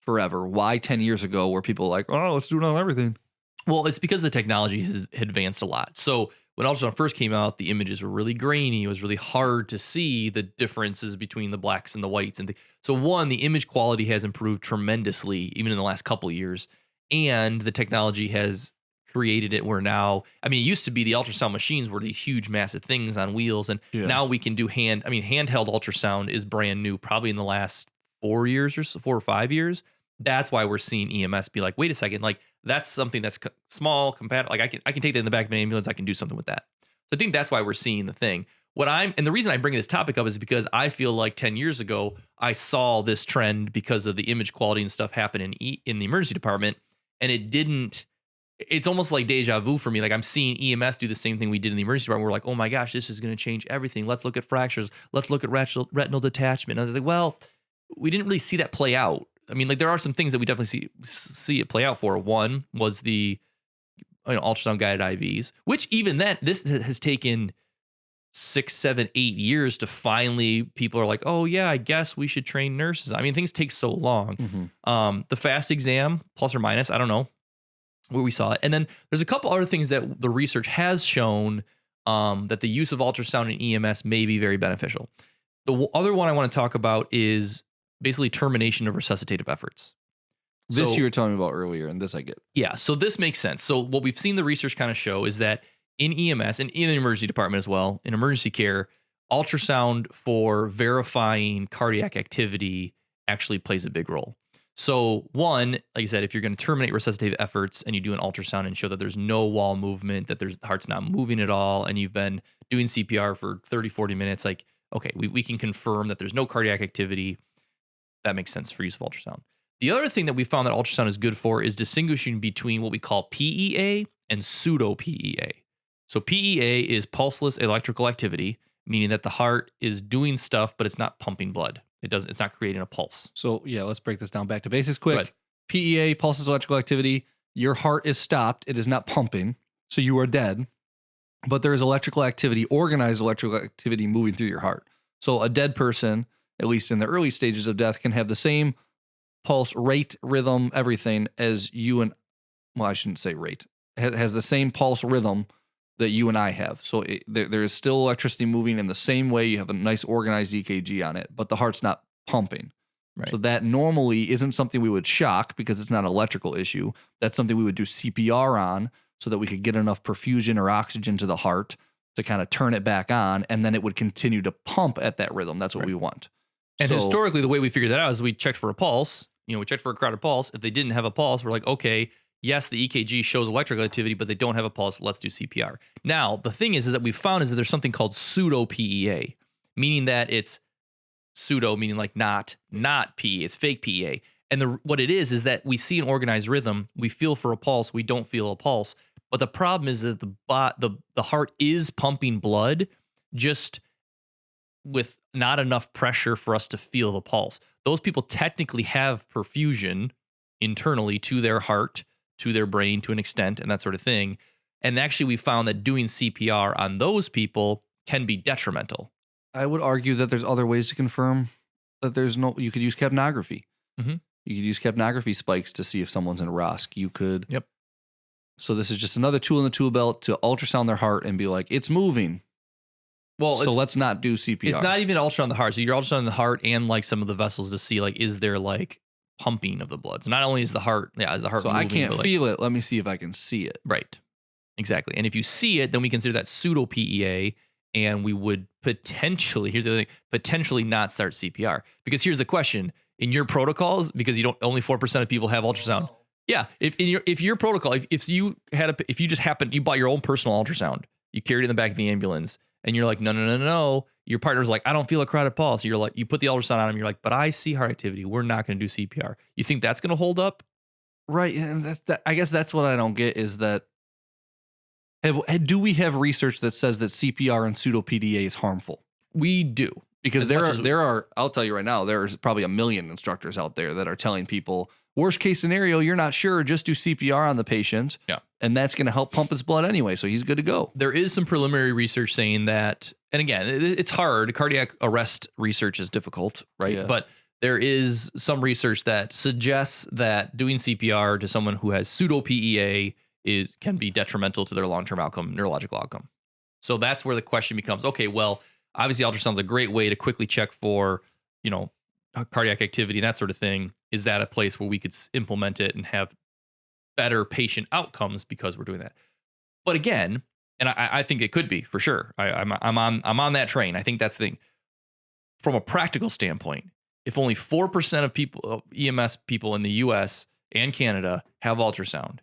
forever. Why 10 years ago were people like, oh, let's do it on everything? Well, it's because the technology has advanced a lot. So when ultrasound first came out, the images were really grainy. It was really hard to see the differences between the blacks and the whites. So one, the image quality has improved tremendously, even in the last couple of years. And the technology has created it where now, I mean, it used to be the ultrasound machines were these huge, massive things on wheels. And now we can do handheld ultrasound is brand new, probably in the last 4 years or so, 4 or 5 years. That's why we're seeing EMS be like, wait a second, like, that's something that's small, compatible. Like, I can take that in the back of an ambulance. I can do something with that. So I think that's why we're seeing the thing. And the reason I bring this topic up is because I feel like 10 years ago, I saw this trend because of the image quality and stuff happen in the emergency department. And it's almost like deja vu for me. Like, I'm seeing EMS do the same thing we did in the emergency department. We're like, oh my gosh, this is going to change everything. Let's look at fractures. Let's look at retinal detachment. And I was like, well, we didn't really see that play out. I mean, like, there are some things that we definitely see it play out for. One was the ultrasound guided IVs, which even then, this has taken 6, 7, 8 years to finally, people are like, oh yeah, I guess we should train nurses. I mean, things take so long. The fast exam, plus or minus, I don't know where we saw it. And then there's a couple other things that the research has shown that the use of ultrasound in EMS may be very beneficial. The other one I want to talk about is basically termination of resuscitative efforts. This you were telling me about earlier, and this I get. Yeah, so this makes sense. So what we've seen the research kind of show is that in EMS and in the emergency department as well, in emergency care, ultrasound for verifying cardiac activity actually plays a big role. So one, like I said, if you're going to terminate resuscitative efforts and you do an ultrasound and show that there's no wall movement, that the heart's not moving at all, and you've been doing CPR for 30, 40 minutes, like, okay, we can confirm that there's no cardiac activity. That makes sense for use of ultrasound. The other thing that we found that ultrasound is good for is distinguishing between what we call PEA and pseudo Pea. So PEA is pulseless electrical activity, meaning that the heart is doing stuff, but it's not pumping blood. It's not creating a pulse. So yeah, let's break this down back to basics quick. PEA, pulseless electrical activity. Your heart is stopped. It is not pumping. So you are dead, but there is electrical activity, organized electrical activity moving through your heart. So a dead person, at least in the early stages of death, can have the same pulse rate, rhythm, everything as you and, well, I shouldn't say rate, has the same pulse rhythm that you and I have. So there is still electricity moving in the same way. You have a nice organized EKG on it, but the heart's not pumping. Right. So that normally isn't something we would shock because it's not an electrical issue. That's something we would do CPR on so that we could get enough perfusion or oxygen to the heart to kind of turn it back on, and then it would continue to pump at that rhythm. That's what we want. And So- historically, the way we figured that out is we checked for a pulse. We checked for a carotid pulse. If they didn't have a pulse, we're like, okay, yes, the EKG shows electrical activity, but they don't have a pulse. Let's do CPR. Now, the thing is that we found is that there's something called pseudo PEA, meaning that it's pseudo, meaning like not PEA. It's fake PEA. And what it is that we see an organized rhythm. We feel for a pulse. We don't feel a pulse. But the problem is that the heart is pumping blood, just with not enough pressure for us to feel the pulse. Those people technically have perfusion internally to their heart, to their brain to an extent, and that sort of thing. And actually, we found that doing CPR on those people can be detrimental. I would argue that there's other ways to confirm that you could use capnography. Mhm. You could use capnography spikes to see if someone's in a ROSC. You could. Yep. So this is just another tool in the tool belt to ultrasound their heart and be like, it's moving. Well, so let's not do CPR. It's not even ultrasound on the heart. So you're ultrasounding the heart and like some of the vessels to see like, is there like pumping of the blood? So not only is the heart, is the heart So moving, I can't but feel it. Let me see if I can see it. Right. Exactly. And if you see it, then we consider that pseudo PEA, and we would potentially, here's the other thing, potentially not start CPR. Because here's the question. In your protocols, because only 4% of people have ultrasound. Yeah. If your protocol, if you bought your own personal ultrasound, you carried it in the back of the ambulance, and you're like, no. Your partner's like, I don't feel a carotid pulse. You're like, you put the ultrasound on him. You're like, but I see heart activity. We're not going to do CPR. You think that's going to hold up? Right. And I guess that's what I don't get is that do we have research that says that CPR and pseudo PDA is harmful? We do. Because there are, I'll tell you right now, there's probably 1 million instructors out there that are telling people, worst case scenario, you're not sure, just do CPR on the patient. Yeah. And that's going to help pump his blood anyway. So he's good to go. There is some preliminary research saying that, and again, it's hard. Cardiac arrest research is difficult, right? Yeah. But there is some research that suggests that doing CPR to someone who has pseudo PEA can be detrimental to their long-term outcome, neurological outcome. So that's where the question becomes, okay, well, obviously ultrasound's a great way to quickly check for, cardiac activity and that sort of thing. Is that a place where we could implement it and have better patient outcomes because we're doing that? But again, and I think it could be for sure. I'm on that train. I think that's the thing. From a practical standpoint, if only 4% of people, EMS people in the US and Canada have ultrasound,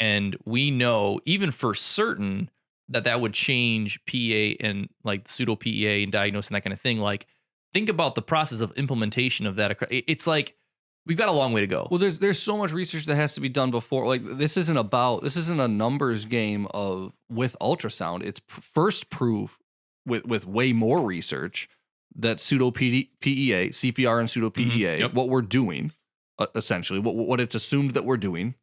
and we know even for certain that would change PEA and like pseudo PEA and diagnosing that kind of thing. Like, think about the process of implementation of that. It's like we've got a long way to go. Well, there's so much research that has to be done before. Like this isn't a numbers game with ultrasound. It's first proof with way more research that pseudo PEA, CPR and pseudo PEA, what we're doing, essentially, what it's assumed that we're doing,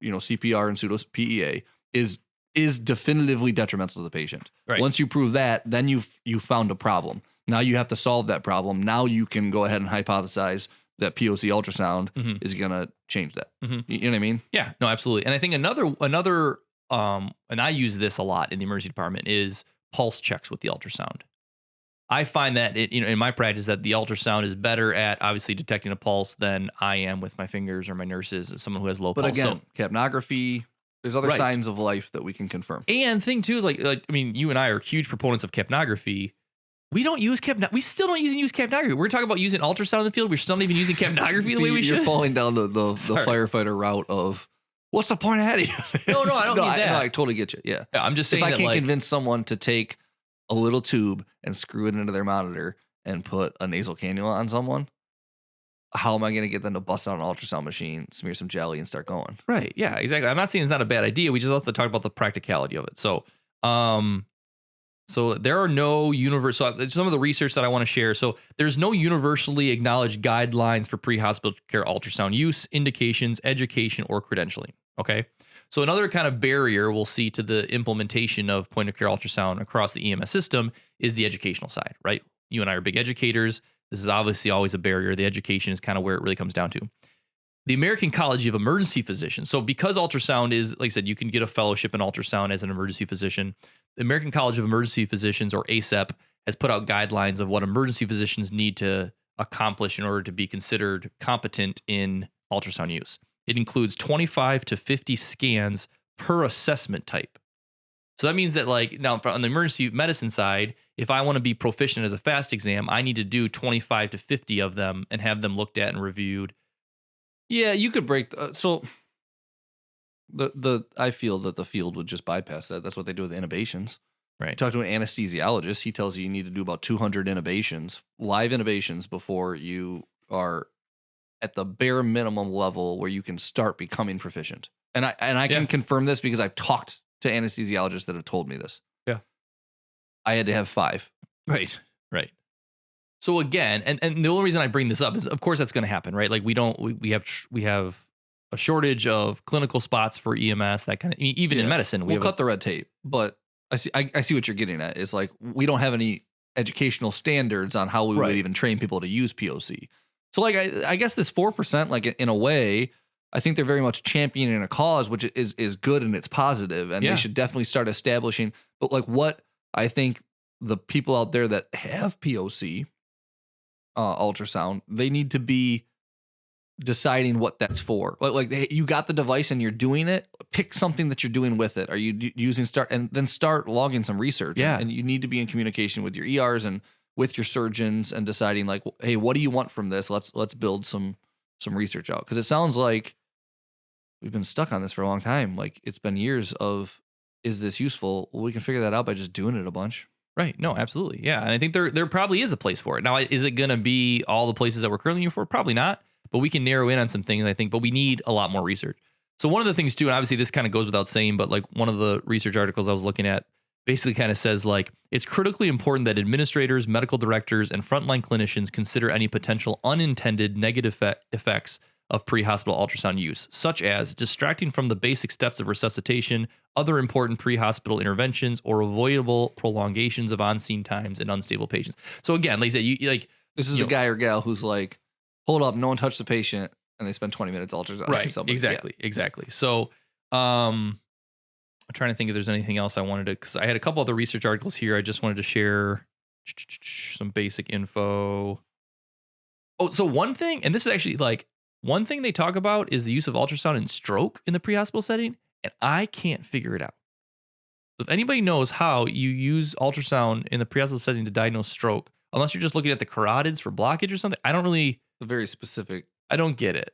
CPR and pseudo PEA is definitively detrimental to the patient. Right. Once you prove that, then you found a problem. Now you have to solve that problem. Now you can go ahead and hypothesize that POC ultrasound is going to change that. Mm-hmm. You know what I mean? Yeah, no, absolutely. And I think another and I use this a lot in the emergency department is pulse checks with the ultrasound. I find that in my practice that the ultrasound is better at obviously detecting a pulse than I am with my fingers or my nurses, someone who has low pulse. But again, capnography, there's other signs of life that we can confirm. And thing too, like you and I are huge proponents of capnography. We don't use we still don't even use capnography. We're talking about using ultrasound in the field. We're still not even using capnography the way we should. You're falling down the firefighter route of what's the point ahead of you? No, I don't mean that. No, I totally get you. Yeah. I'm just saying if I can't like, convince someone to take a little tube and screw it into their monitor and put a nasal cannula on someone, how am I going to get them to bust out an ultrasound machine, smear some jelly, and start going? Right. Yeah, exactly. I'm not saying it's not a bad idea. We just have to talk about the practicality of it. So, so there are no universal, some of the research that I want to share. So there's no universally acknowledged guidelines for pre-hospital care ultrasound use, indications, education, or credentialing. Okay. So another kind of barrier we'll see to the implementation of point of care ultrasound across the EMS system is the educational side, right? You and I are big educators. This is obviously always a barrier. The education is kind of where it really comes down to. The American College of Emergency Physicians. So because ultrasound is, like I said, you can get a fellowship in ultrasound as an emergency physician. The American College of Emergency Physicians, or ACEP, has put out guidelines of what emergency physicians need to accomplish in order to be considered competent in ultrasound use. It includes 25 to 50 scans per assessment type. So that means that like now on the emergency medicine side, if I want to be proficient as a FAST exam, I need to do 25 to 50 of them and have them looked at and reviewed. Yeah, you could break. So I feel that the field would just bypass that. That's what they do with intubations. Right. Talk to an anesthesiologist. He tells you need to do about 200 intubations, live intubations, before you are at the bare minimum level where you can start becoming proficient. And I can confirm this because I've talked to anesthesiologists that have told me this. Yeah. I had to have 5. Right. Right. So again, and the only reason I bring this up is, of course, that's going to happen, right? Like we have a shortage of clinical spots for EMS, that kind of, even in medicine. We'll cut the red tape, but I see what you're getting at. Is like we don't have any educational standards on how we would even train people to use POC. So like I guess this 4%, like in a way, I think they're very much championing a cause, which is good and it's positive, and they should definitely start establishing. But like what I think the people out there that have POC ultrasound, they need to be deciding what that's for. Like hey, you got the device and you're doing it. Pick something that you're doing with it. Are you using start logging some research? Yeah, and you need to be in communication with your ERs and with your surgeons and deciding like, hey, what do you want from this? Let's build some research out, because it sounds like we've been stuck on this for a long time. Like it's been years of, is this useful? Well, we can figure that out by just doing it a bunch. Right. No, absolutely. Yeah. And I think there probably is a place for it. Now, is it going to be all the places that we're currently using for? Probably not, but we can narrow in on some things, I think, but we need a lot more research. So one of the things too, and obviously this kind of goes without saying, but like one of the research articles I was looking at basically kind of says like, it's critically important that administrators, medical directors, and frontline clinicians consider any potential unintended negative effects of pre-hospital ultrasound use, such as distracting from the basic steps of resuscitation, other important pre-hospital interventions, or avoidable prolongations of on-scene times in unstable patients. So again, like I said, this is the guy or gal who's like, hold up, no one touched the patient, and they spend 20 minutes ultrasound. Right, exactly. So I'm trying to think if there's anything else I wanted to, because I had a couple other research articles here. I just wanted to share some basic info. Oh, so one thing, and this is actually like, one thing they talk about is the use of ultrasound in stroke in the pre-hospital setting, and I can't figure it out. So if anybody knows how you use ultrasound in the pre-hospital setting to diagnose stroke, unless you're just looking at the carotids for blockage or something, I don't really... A very specific... I don't get it.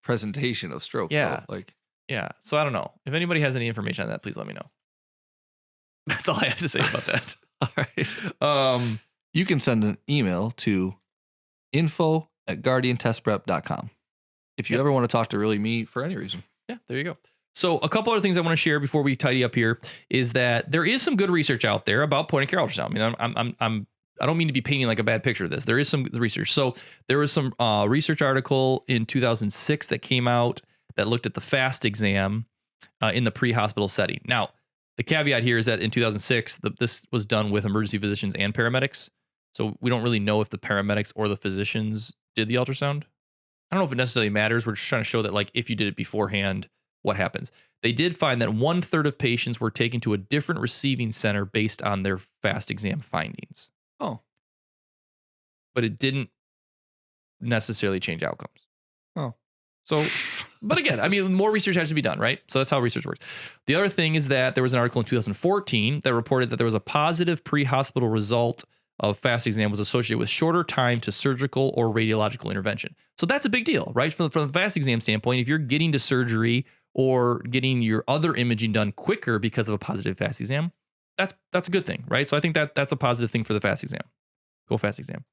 Presentation of stroke. Yeah. Though. Yeah. So I don't know. If anybody has any information on that, please let me know. That's all I have to say about that. All right. You can send an email to info@guardiantestprep.com. If you ever want to talk to really me for any reason. Yeah, there you go. So a couple other things I want to share before we tidy up here is that there is some good research out there about point of care ultrasound. I mean, I don't mean to be painting like a bad picture of this. There is some research. So there was some research article in 2006 that came out that looked at the FAST exam in the pre-hospital setting. Now, the caveat here is that in 2006, this was done with emergency physicians and paramedics. So we don't really know if the paramedics or the physicians did the ultrasound. I don't know if it necessarily matters. We're just trying to show that like if you did it beforehand, what happens. They did find that 1/3 of patients were taken to a different receiving center based on their FAST exam findings. Oh. But it didn't necessarily change outcomes. Oh. So, but again, I mean, more research has to be done, right? So that's how research works. The other thing is that there was an article in 2014 that reported that there was a positive pre-hospital result of FAST exam was associated with shorter time to surgical or radiological intervention. So that's a big deal, right? From the FAST exam standpoint, if you're getting to surgery or getting your other imaging done quicker because of a positive FAST exam, that's a good thing, right? So I think that's a positive thing for the FAST exam. Go FAST exam.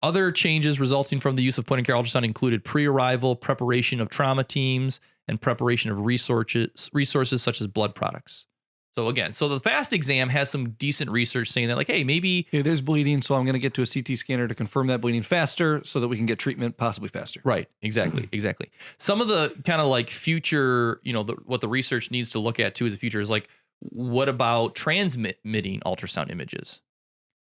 Other changes resulting from the use of point-of-care ultrasound included pre-arrival preparation of trauma teams and preparation of resources such as blood products. So again, the FAST exam has some decent research saying that like, hey, maybe... Hey, there's bleeding, so I'm going to get to a CT scanner to confirm that bleeding faster so that we can get treatment possibly faster. Right, exactly. Some of the kind of like future, what the research needs to look at too as a future is like, what about transmitting ultrasound images?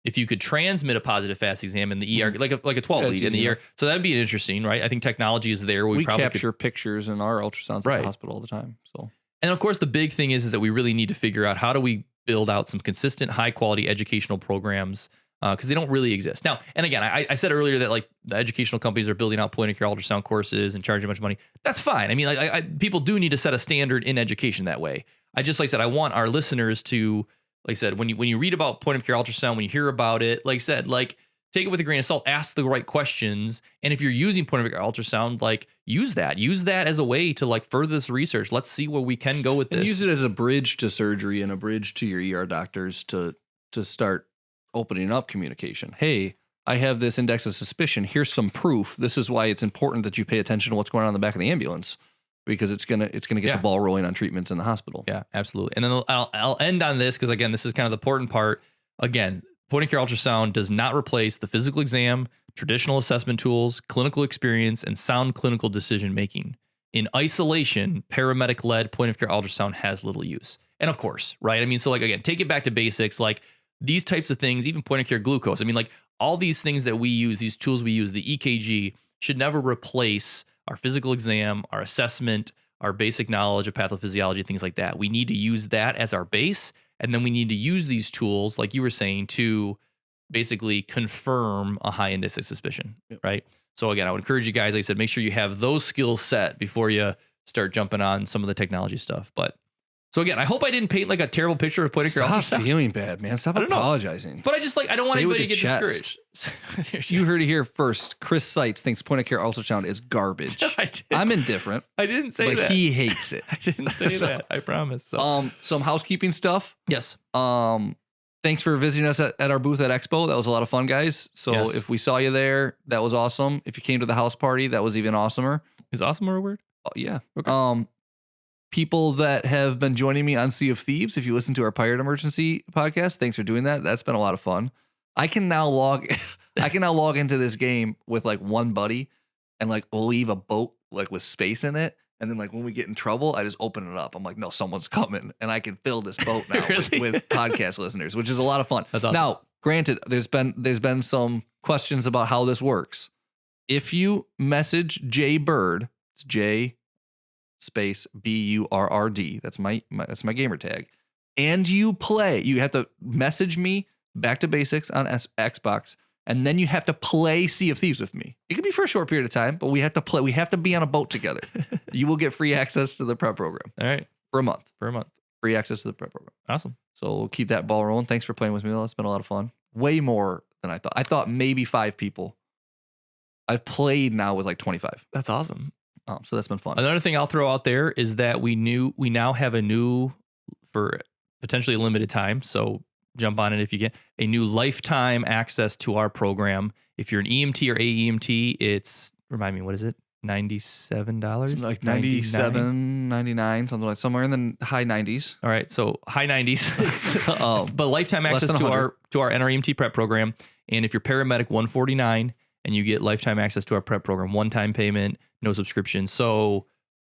If you could transmit a positive FAST exam in the ER, like a 12 lead in the ER, so that'd be interesting, right? I think technology is there. We probably capture pictures in our ultrasounds at the hospital all the time. So, and of course, the big thing is that we really need to figure out how do we build out some consistent, high quality educational programs because they don't really exist. Now, and again, I said earlier that like the educational companies are building out point of care ultrasound courses and charging a bunch of money. That's fine. I mean, like people do need to set a standard in education that way. I just, like I said, I want our listeners to, like I said, when you read about point of care ultrasound, when you hear about it, like I said, like take it with a grain of salt, ask the right questions. And if you're using point of care ultrasound, like use that as a way to like further this research. Let's see where we can go with this. And use it as a bridge to surgery and a bridge to your ER doctors to start opening up communication. Hey, I have this index of suspicion. Here's some proof. This is why it's important that you pay attention to what's going on in the back of the ambulance, because it's gonna get the ball rolling on treatments in the hospital. Yeah, absolutely. And then I'll end on this because again, this is kind of the important part. Again, point of care ultrasound does not replace the physical exam, traditional assessment tools, clinical experience, and sound clinical decision making. In isolation, paramedic-led point of care ultrasound has little use. And of course, right? I mean, so like again, take it back to basics, like these types of things, even point of care glucose. I mean, like all these things that we use, these tools we use, the EKG should never replace our physical exam, our assessment, our basic knowledge of pathophysiology, things like that. We need to use that as our base. And then we need to use these tools, like you were saying, to basically confirm a high index of suspicion, right? So again, I would encourage you guys, like I said, make sure you have those skills set before you start jumping on some of the technology stuff. But so again, I hope I didn't paint like a terrible picture of point of care ultrasound. Stop feeling bad, man. Stop apologizing. But I just like, I don't want anybody to get discouraged. You heard it here first. Chris Seitz thinks point of care ultrasound is garbage. I'm indifferent. I didn't say that. But he hates it. I didn't say that. I promise. So. Some housekeeping stuff. Yes. Thanks for visiting us at our booth at Expo. That was a lot of fun, guys. So if we saw you there, that was awesome. If you came to the house party, that was even awesomer. Is awesomer a word? Oh, yeah. Okay. People that have been joining me on Sea of Thieves, if you listen to our Pirate Emergency podcast, thanks for doing that. That's been a lot of fun. I can now log into this game with like one buddy and like we'll leave a boat like with space in it. And then like when we get in trouble, I just open it up. I'm like, no, someone's coming. And I can fill this boat now with podcast listeners, which is a lot of fun. That's awesome. Now, granted, there's been some questions about how this works. If you message Jay Bird, it's J space BURRD. That's my gamer tag. And you have to message me back to basics on Xbox. And then you have to play Sea of Thieves with me. It could be for a short period of time, but we have to play. We have to be on a boat together. You will get free access to the prep program. All right. For a month. Free access to the prep program. Awesome. So we'll keep that ball rolling. Thanks for playing with me, though. It's been a lot of fun. Way more than I thought. I thought maybe 5 people. I've played now with like 25. That's awesome. So that's been fun. Another thing I'll throw out there is that we now have a new, for potentially a limited time, so jump on it if you can, a new lifetime access to our program. If you're an EMT or AEMT, it's, remind me, what is it? $97? Like $97.99, something like somewhere in the high 90s. All right, so high 90s. But lifetime access to our NREMT prep program. And if you're paramedic, $149, and you get lifetime access to our prep program, one-time payment, no subscription. So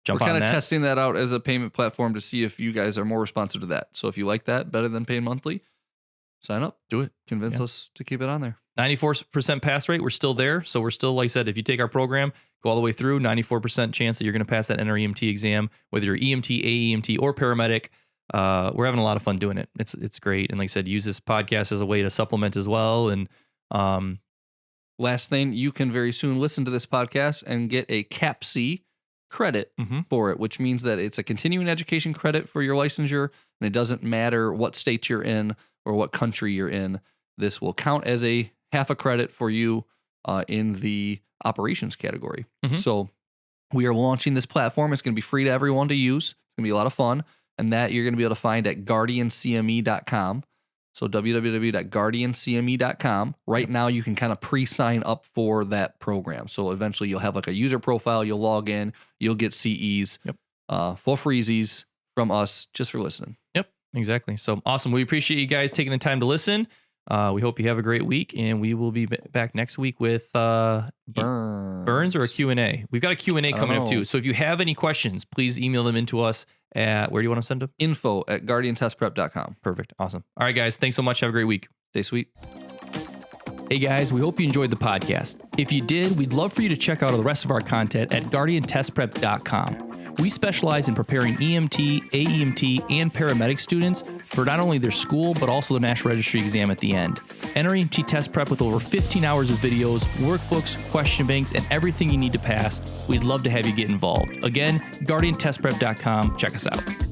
jump on that. We're kind of testing that out as a payment platform to see if you guys are more responsive to that. So if you like that better than paying monthly, sign up. Do it. Convince us to keep it on there. 94% pass rate. We're still there. So we're still, like I said, if you take our program, go all the way through, 94% chance that you're going to pass that NREMT exam, whether you're EMT, AEMT, or paramedic. We're having a lot of fun doing it. It's great. And like I said, use this podcast as a way to supplement as well. And last thing, you can very soon listen to this podcast and get a CAPC credit for it, which means that it's a continuing education credit for your licensure, and it doesn't matter what state you're in or what country you're in. This will count as a half a credit for you in the operations category. So we are launching this platform. It's going to be free to everyone to use. It's going to be a lot of fun, and that you're going to be able to find at guardiancme.com. So www.guardiancme.com. Right now, you can kind of pre-sign up for that program. So eventually, you'll have like a user profile. You'll log in. You'll get CEs for freezies from us just for listening. Yep, exactly. So awesome. We appreciate you guys taking the time to listen. We hope you have a great week, and we will be back next week with Burns or a Q&A. We've got a Q&A coming up too. So if you have any questions, please email them into us at, where do you want to send them? info@guardiantestprep.com. Perfect. Awesome. All right, guys. Thanks so much. Have a great week. Stay sweet. Hey guys, we hope you enjoyed the podcast. If you did, we'd love for you to check out all the rest of our content at guardiantestprep.com. We specialize in preparing EMT, AEMT, and paramedic students for not only their school, but also the National Registry exam at the end. Enter EMT test prep with over 15 hours of videos, workbooks, question banks, and everything you need to pass. We'd love to have you get involved. Again, guardiantestprep.com. Check us out.